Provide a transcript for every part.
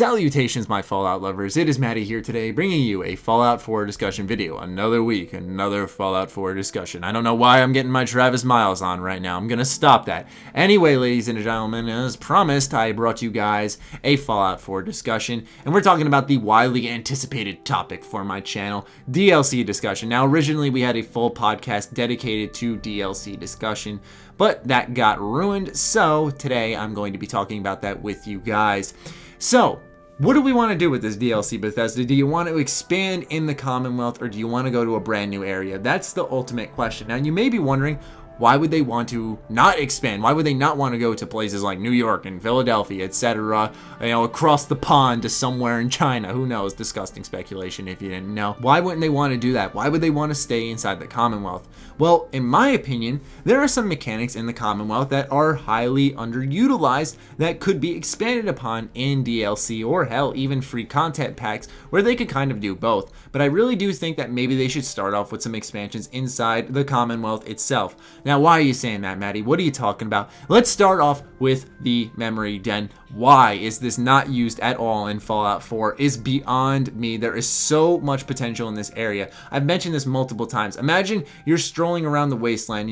Salutations, my Fallout lovers. It is Matty here today, bringing you a Fallout 4 discussion video. Another week, another Fallout 4 discussion. I don't know why I'm getting my Travis Miles on right now. I'm gonna stop that. Anyway, ladies and gentlemen, as promised, I brought you guys a Fallout 4 discussion, and we're talking about the widely anticipated topic for my channel, DLC discussion. Now, originally we had a full podcast dedicated to DLC discussion, but that got ruined, so today I'm going to be talking about that with you guys. So, what do we want to do with this DLC, Bethesda? Do you want to expand in the Commonwealth, or do you want to go to a brand new area? That's the ultimate question. Now, you may be wondering, why would they want to not expand? Why would they not want to go to places like New York and Philadelphia, etc., across the pond to somewhere in China? Who knows? Disgusting speculation if you didn't know. Why wouldn't they want to do that? Why would they want to stay inside the Commonwealth? Well, in my opinion, there are some mechanics in the Commonwealth that are highly underutilized that could be expanded upon in DLC, or hell, even free content packs, where they could kind of do both. But I really do think that maybe they should start off with some expansions inside the Commonwealth itself. Now, why are you saying that, Maddie? What are you talking about? Let's start off with the memory den. Why is this not used at all in Fallout 4 is beyond me. There is so much potential in this area. I've mentioned this multiple times. Imagine you're strolling around the wasteland.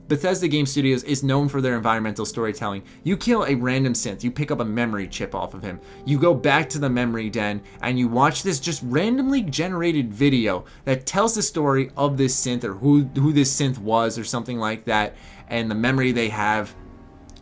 Bethesda Game Studios is known for their environmental storytelling. You kill a random synth, you pick up a memory chip off of him. You go back to the memory den and you watch this just randomly generated video that tells the story of this synth, or who this synth was, or something like that, and the memory they have.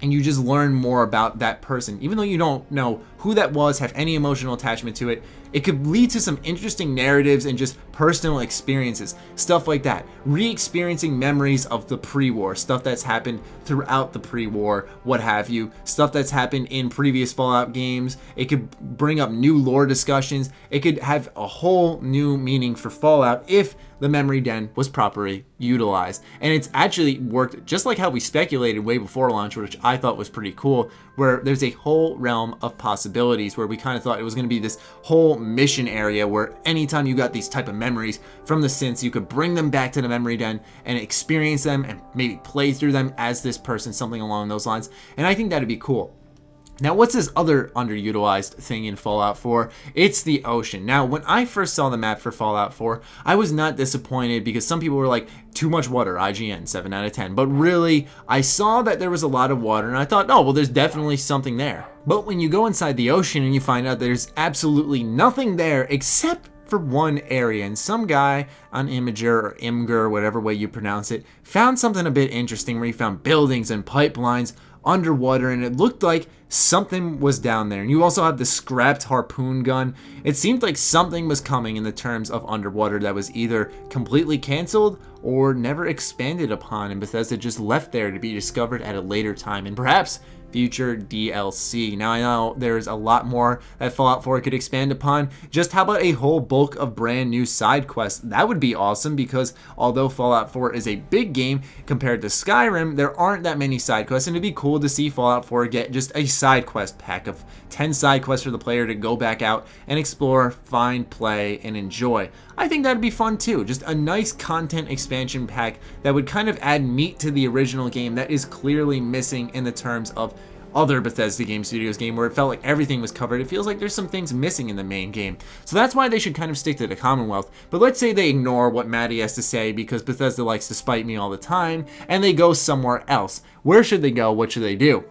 And you just learn more about that person. Even though you don't know who that was, have any emotional attachment to it, it could lead to some interesting narratives and just personal experiences. Stuff like that. Re-experiencing memories of the pre-war. Stuff that's happened throughout the pre-war, what have you. Stuff that's happened in previous Fallout games. It could bring up new lore discussions. It could have a whole new meaning for Fallout if the memory den was properly utilized. And it's actually worked just like how we speculated way before launch, which I thought was pretty cool, where there's a whole realm of possibilities where we kind of thought it was going to be this whole mission area where anytime you got these type of memories from the synths, you could bring them back to the memory den and experience them and maybe play through them as this person, something along those lines. And I think that'd be cool. Now, what's this other underutilized thing in Fallout 4? It's the ocean. Now, when I first saw the map for Fallout 4, I was not disappointed because some people were like, too much water, IGN, 7 out of 10. But really, I saw that there was a lot of water and I thought, oh, well, there's definitely something there. But when you go inside the ocean and you find out there's absolutely nothing there except for one area, and some guy on Imager or Imgur, whatever way you pronounce it, found something a bit interesting where he found buildings and pipelines underwater, and it looked like something was down there. And you also have the scrapped harpoon gun. It seemed like something was coming in the terms of underwater that was either completely canceled or never expanded upon, and Bethesda just left there to be discovered at a later time, and perhaps future DLC. Now, I know there's a lot more that Fallout 4 could expand upon. Just how about a whole bulk of brand new side quests? That would be awesome, because although Fallout 4 is a big game compared to Skyrim, there aren't that many side quests, and it'd be cool to see Fallout 4 get just a side quest pack of 10 side quests for the player to go back out and explore, find, play, and enjoy. I think that'd be fun too. Just a nice content expansion pack that would kind of add meat to the original game that is clearly missing in the terms of other Bethesda Game Studios game, where it felt like everything was covered. It feels like there's some things missing in the main game. So that's why they should kind of stick to the Commonwealth. But let's say they ignore what Maddie has to say because Bethesda likes to spite me all the time, and they go somewhere else. Where should they go? What should they do?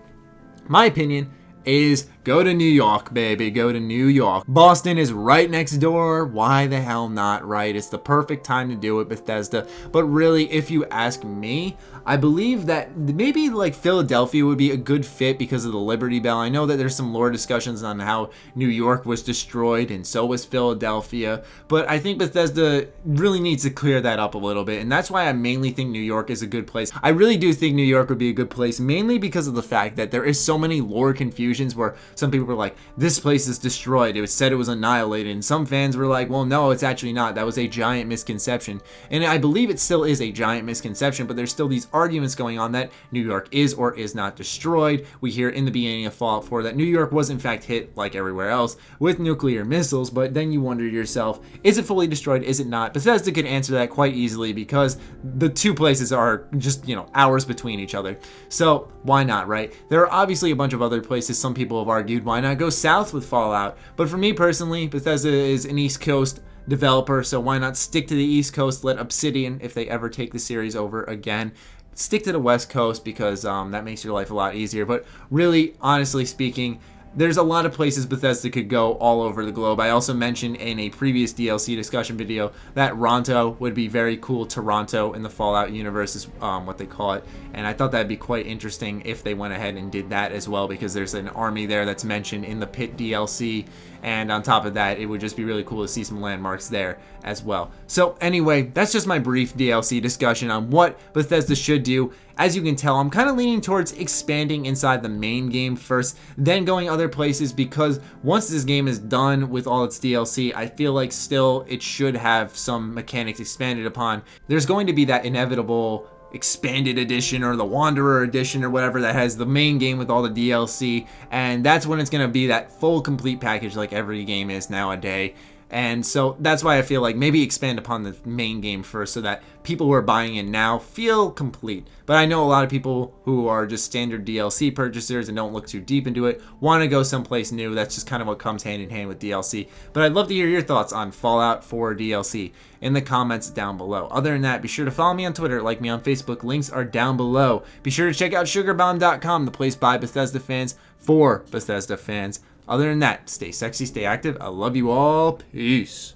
My opinion is go to New York, baby. Go to New York. Boston is right next door. Why the hell not, right? It's the perfect time to do it, Bethesda. But really, if you ask me, I believe that maybe like Philadelphia would be a good fit because of the Liberty Bell. I know that there's some lore discussions on how New York was destroyed and so was Philadelphia, but I think Bethesda really needs to clear that up a little bit, and that's why I mainly think New York is a good place. I really do think New York would be a good place, mainly because of the fact that there is so many lore confusions where some people were like, this place is destroyed. It was said it was annihilated, and some fans were like, well, no, it's actually not. That was a giant misconception. And I believe it still is a giant misconception, but there's still these arguments going on that New York is or is not destroyed. We hear in the beginning of Fallout 4 that New York was in fact hit, like everywhere else, with nuclear missiles, but then you wonder to yourself, is it fully destroyed? Is it not? Bethesda could answer that quite easily because the two places are just, hours between each other. So why not, right? There are obviously a bunch of other places some people have argued argued, why not go south with Fallout? But for me personally, Bethesda is an East Coast developer, so why not stick to the East Coast, let Obsidian, if they ever take the series over again, stick to the West Coast, because that makes your life a lot easier. But really, honestly speaking, there's a lot of places Bethesda could go all over the globe. I also mentioned in a previous DLC discussion video that Ronto would be very cool. Toronto in the Fallout universe is what they call it. And I thought that'd be quite interesting if they went ahead and did that as well, because there's an army there that's mentioned in the Pit DLC. And on top of that, it would just be really cool to see some landmarks there as well. So anyway, that's just my brief DLC discussion on what Bethesda should do. As you can tell, I'm kind of leaning towards expanding inside the main game first, then going other places, because once this game is done with all its DLC, I feel like still it should have some mechanics expanded upon. There's going to be that inevitable expanded edition or the Wanderer edition or whatever that has the main game with all the DLC, and that's when it's going to be that full complete package like every game is nowadays. And so that's why I feel like maybe expand upon the main game first, so that people who are buying it now feel complete. But I know a lot of people who are just standard DLC purchasers and don't look too deep into it want to go someplace new. That's just kind of what comes hand in hand with DLC. But I'd love to hear your thoughts on Fallout 4 DLC in the comments down below. Other than that, be sure to follow me on Twitter, like me on Facebook. Links are down below. Be sure to check out sugarbomb.com, the place by Bethesda fans for Bethesda fans. Other than that, stay sexy, stay active. I love you all. Peace.